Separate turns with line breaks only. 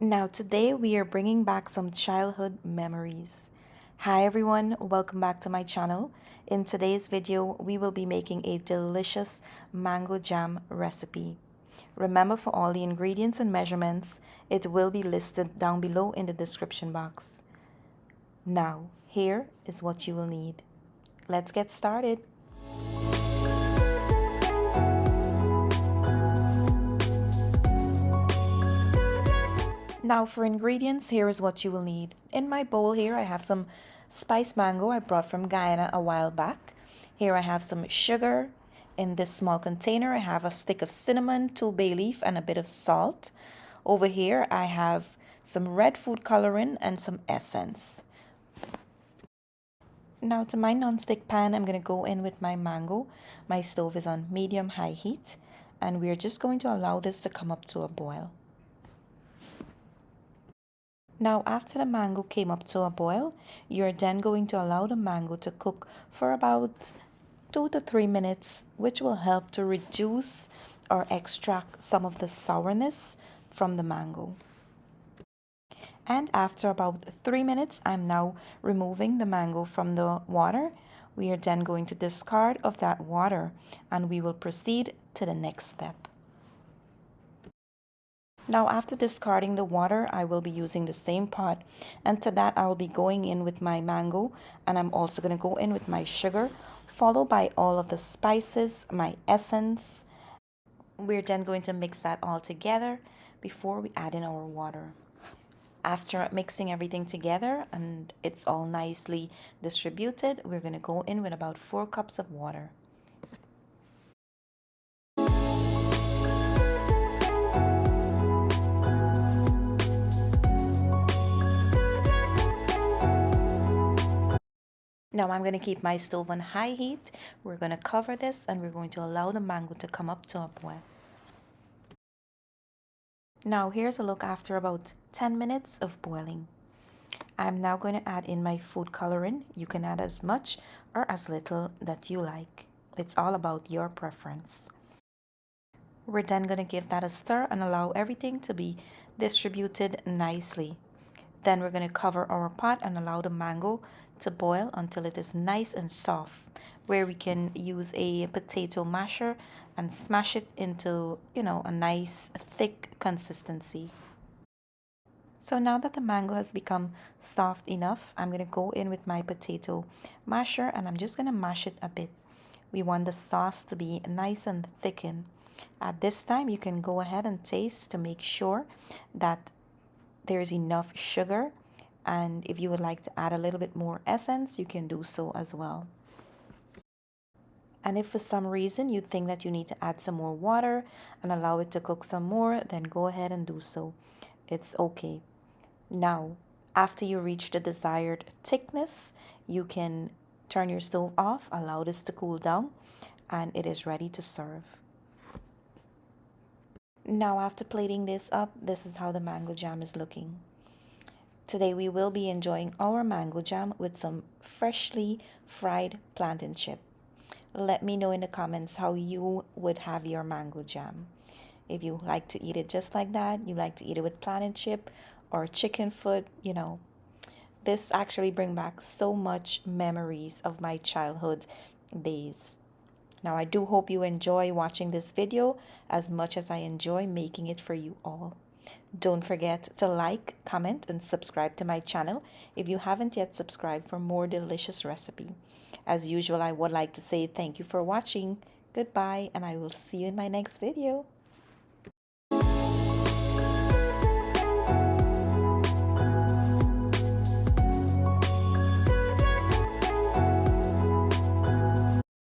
Now, today we are bringing back some childhood memories. Hi everyone, welcome back to my channel. In today's video, we will be making a delicious mango jam recipe. Remember, for all the ingredients and measurements, it will be listed down below in the description box. Now, here is what you will need. Let's get started. Now for ingredients, here is what you will need. In my bowl here, I have some spiced mango I brought from Guyana a while back. Here I have some sugar. In this small container, I have a stick of cinnamon, 2 bay leaf, and a bit of salt. Over here, I have some red food coloring and some essence. Now to my non-stick pan, I'm going to go in with my mango. My stove is on medium-high heat, and we're just going to allow this to come up to a boil. Now, after the mango came up to a boil, you're then going to allow the mango to cook for about 2 to 3 minutes, which will help to reduce or extract some of the sourness from the mango. And after about 3 minutes, I'm now removing the mango from the water. We are then going to discard of that water, and we will proceed to the next step. Now, after discarding the water, I will be using the same pot, and to that I will be going in with my mango, and I'm also going to go in with my sugar, followed by all of the spices, my essence. We're then going to mix that all together before we add in our water. After mixing everything together and it's all nicely distributed, we're going to go in with about 4 cups of water. Now I'm going to keep my stove on high heat. We're going to cover this and we're going to allow the mango to come up to a boil. Now here's a look after about 10 minutes of boiling. I'm now going to add in my food coloring. You can add as much or as little that you like. It's all about your preference. We're then going to give that a stir and allow everything to be distributed nicely. Then we're going to cover our pot and allow the mango to boil until it is nice and soft, where we can use a potato masher and smash it into, a nice thick consistency. So now that the mango has become soft enough, I'm going to go in with my potato masher and I'm just going to mash it a bit. We want the sauce to be nice and thickened. At this time, you can go ahead and taste to make sure that there's enough sugar, and if you would like to add a little bit more essence, you can do so as well. And if for some reason you think that you need to add some more water and allow it to cook some more, then go ahead and do so. It's okay. Now, after you reach the desired thickness, you can turn your stove off, allow this to cool down, and it is ready to serve. Now, after plating this up, this is how the mango jam is looking. Today we will be enjoying our mango jam with some freshly fried plantain chip. Let me know in the comments how you would have your mango jam. If you like to eat it just like that, you like to eat it with plantain chip or chicken foot, This actually brings back so much memories of my childhood days. Now, I do hope you enjoy watching this video as much as I enjoy making it for you all. Don't forget to like, comment, and subscribe to my channel if you haven't yet subscribed for more delicious recipe. As usual, I would like to say thank you for watching. Goodbye, and I will see you in my next video.